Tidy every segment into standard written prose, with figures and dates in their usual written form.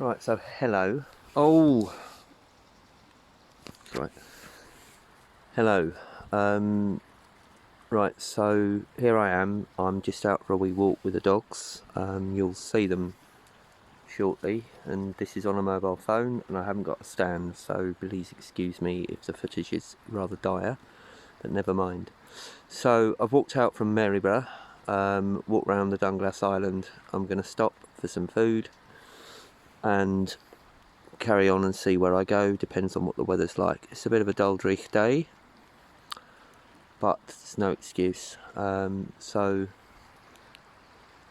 Right, so hello. Oh, right. Hello. Right, so here I am. I'm just out for a wee walk with the dogs. You'll see them shortly, and this is on a mobile phone, and I haven't got a stand, so please excuse me if the footage is rather dire, but never mind. So I've walked out from Maryborough, walked around the Dunglass Island. I'm going to stop for some food and carry on and see where I go. Depends on what the weather's like. It's a bit of a doldrish day, but there's no excuse. So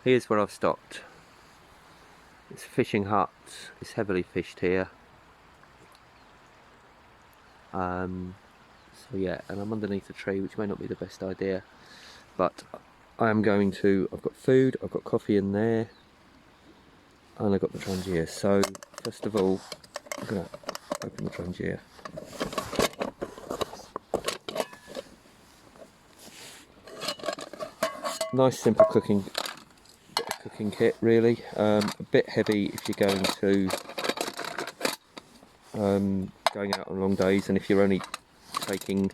here's where I've stopped. It's a fishing hut. It's heavily fished here. So yeah, and I'm underneath a tree, which may not be the best idea, but I am going to. I've got food, I've got coffee in there, and I've got the Trangia. So first of all, I'm going to open the Trangia. Nice simple cooking kit, really. A bit heavy if you're going to going out on long days, and if you're only taking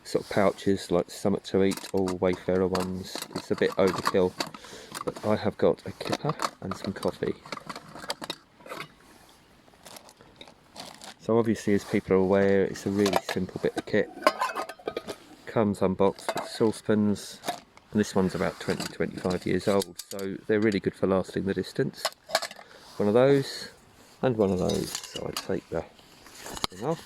sort of pouches like something to eat or Wayfarer ones, it's a bit overkill. But I have got a kipper and some coffee. So obviously, as people are aware, it's a really simple bit of kit. Comes unboxed with saucepans, and this one's about 20-25 years old, so they're really good for lasting the distance. One of those and one of those. So I take the thing off.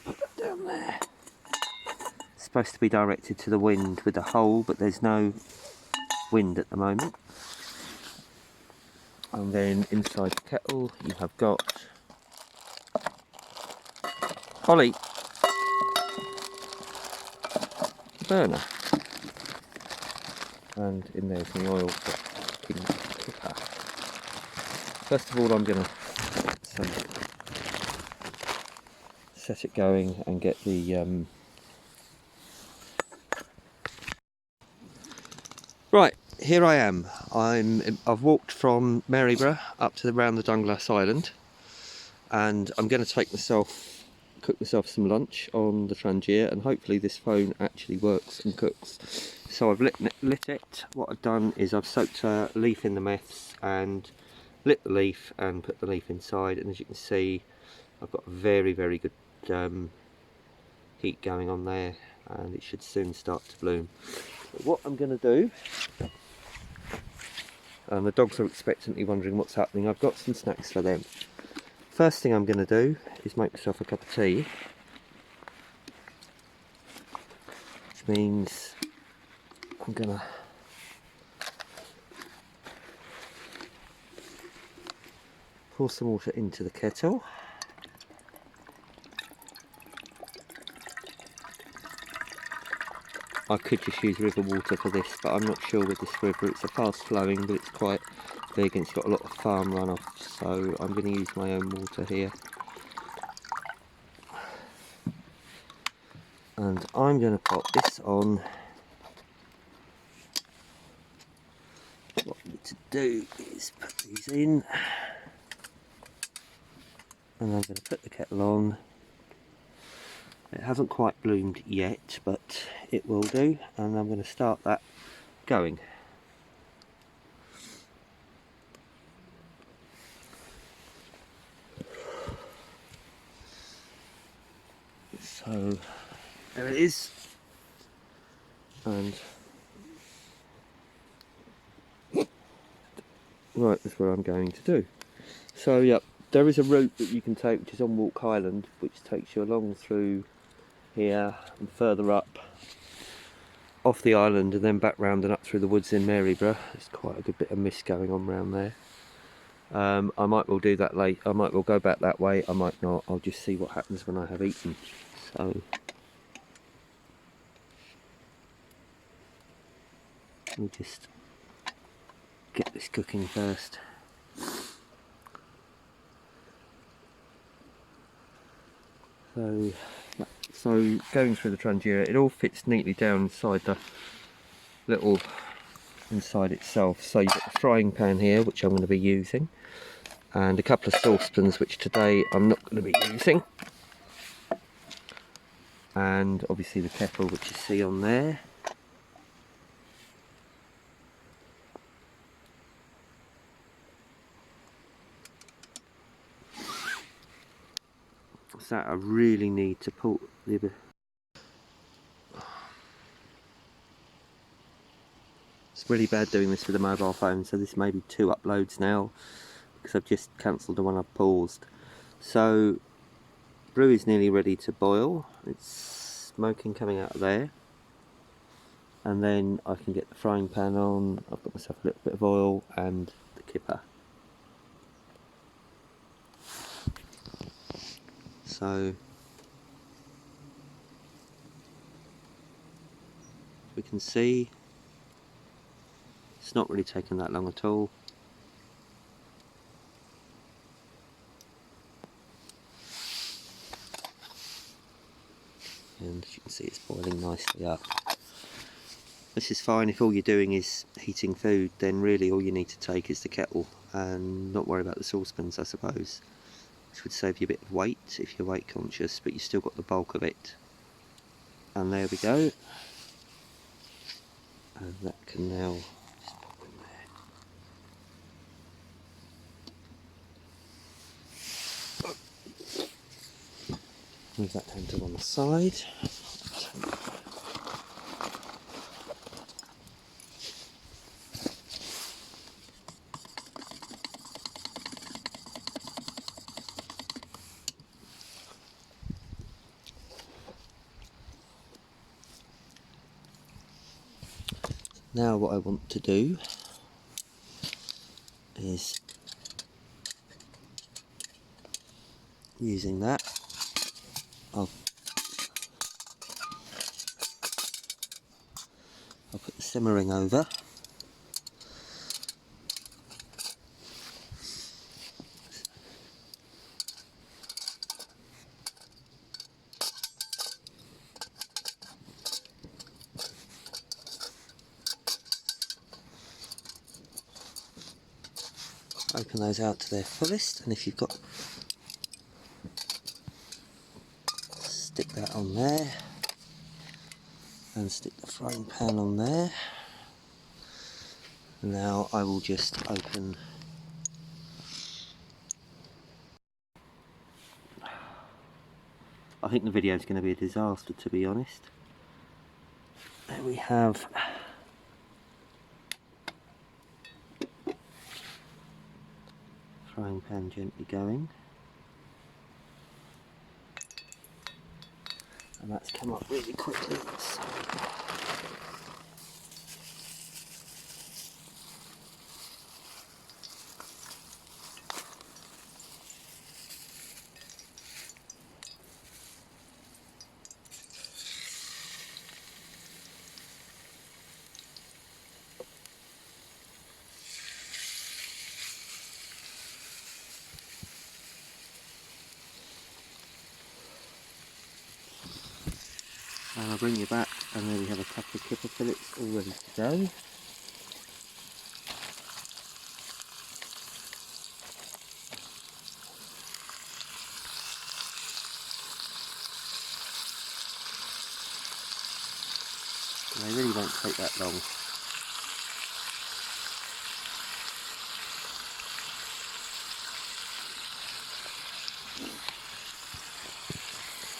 Put that down there. It's supposed to be directed to the wind with a hole, but there's no wind at the moment. And then inside the kettle you have got Holly, the burner, and in there's the oil for cooking the kipper. First of all, I'm going to set it going and get the right. Here I am. I've walked from Maryborough up to around the Dunglass Island, and I'm going to cook myself some lunch on the Trangia, and hopefully this phone actually works and cooks. So I've lit it. What I've done is I've soaked a leaf in the meths and lit the leaf and put the leaf inside, and as you can see, I've got a very good heat going on there, and it should soon start to bloom. But what I'm going to do, and the dogs are expectantly wondering what's happening, I've got some snacks for them. First thing I'm going to do is make myself a cup of tea, which means I'm going to pour some water into the kettle. I could just use river water for this, but I'm not sure with this river. It's a fast flowing, but it's quite big and it's got a lot of farm runoff, so I'm going to use my own water here. And I'm going to pop this on. What I need to do is put these in, and I'm going to put the kettle on. It hasn't quite bloomed yet, but it will do, and I'm going to start that going. So there it is, and right, that's what I'm going to do. So yeah, there is a route that you can take which is on Walk Island, which takes you along through here and further up off the island and then back round and up through the woods in Maryborough. There's quite a good bit of mist going on round there. I might well do that late. I might well go back that way, I might not. I'll just see what happens when I have eaten. So we'll just get this cooking first. So going through the Trangia, it all fits neatly down inside the little inside itself. So you've got the frying pan here, which I'm going to be using, and a couple of saucepans, which today I'm not going to be using, and obviously the kettle, which you see on there. So I really need to put the... It's really bad doing this with a mobile phone, so this may be 2 uploads now, because I've just cancelled the one I've paused. So, brew is nearly ready to boil. It's smoking coming out of there. And then I can get the frying pan on. I've got myself a little bit of oil and the kipper. So, we can see it's not really taken that long at all. And as you can see, it's boiling nicely up. This is fine if all you're doing is heating food, then really all you need to take is the kettle and not worry about the saucepans, I suppose, which would save you a bit of weight if you're weight conscious, but you still got the bulk of it. And there we go. And that can now just pop in there. Move that down to one side. Now what I want to do is, using that, I'll put the simmering over. Open those out to their fullest, and if you've got, stick that on there, and stick the frying pan on there. Now I will just open I think the video is going to be a disaster, to be honest. There we have frying pan gently going, and that's come up really quickly. So and I'll bring you back, and then we have a couple of kipper fillets all ready to go. And they really won't take that long.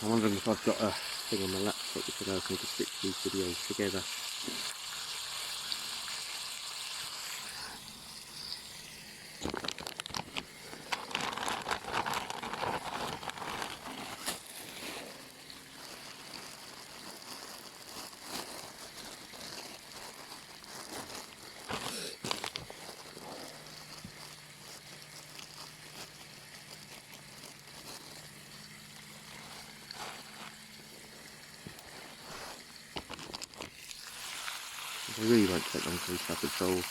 I'm wondering if I've got a thing on my laptop which allows me to stitch these videos together. They really won't take long to heat up at all.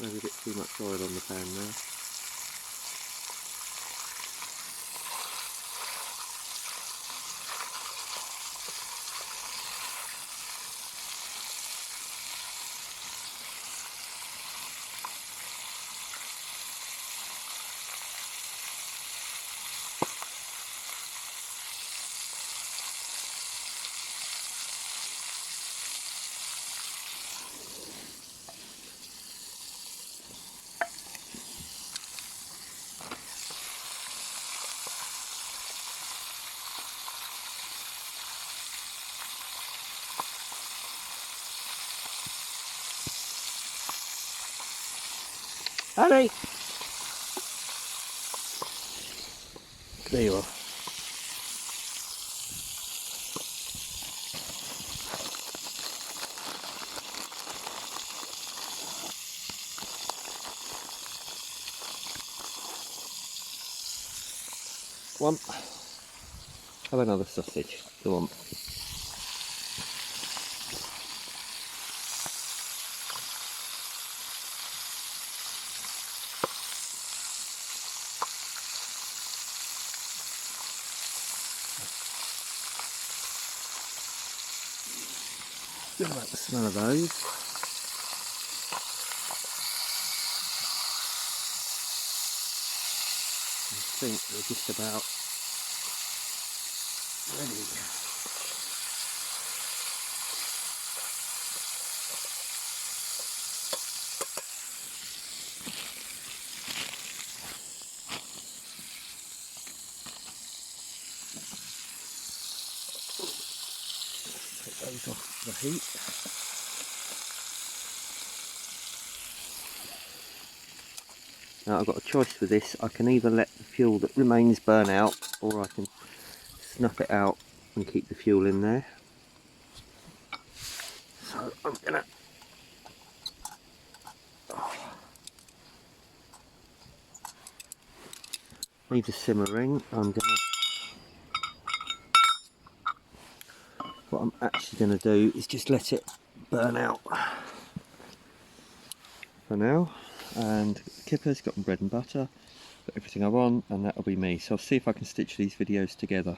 Maybe a bit too much oil on the pan now. Harry! There you are. One. Have another sausage. Go on. I like the smell of those. I think they're just about ready. Take those off the heat. Now I've got a choice with this. I can either let the fuel that remains burn out, or I can snuff it out and keep the fuel in there. So I'm gonna leave the simmering. What I'm actually gonna do is just let it burn out for now. And kippers, got my bread and butter, got everything I want, and that'll be me. So I'll see if I can stitch these videos together.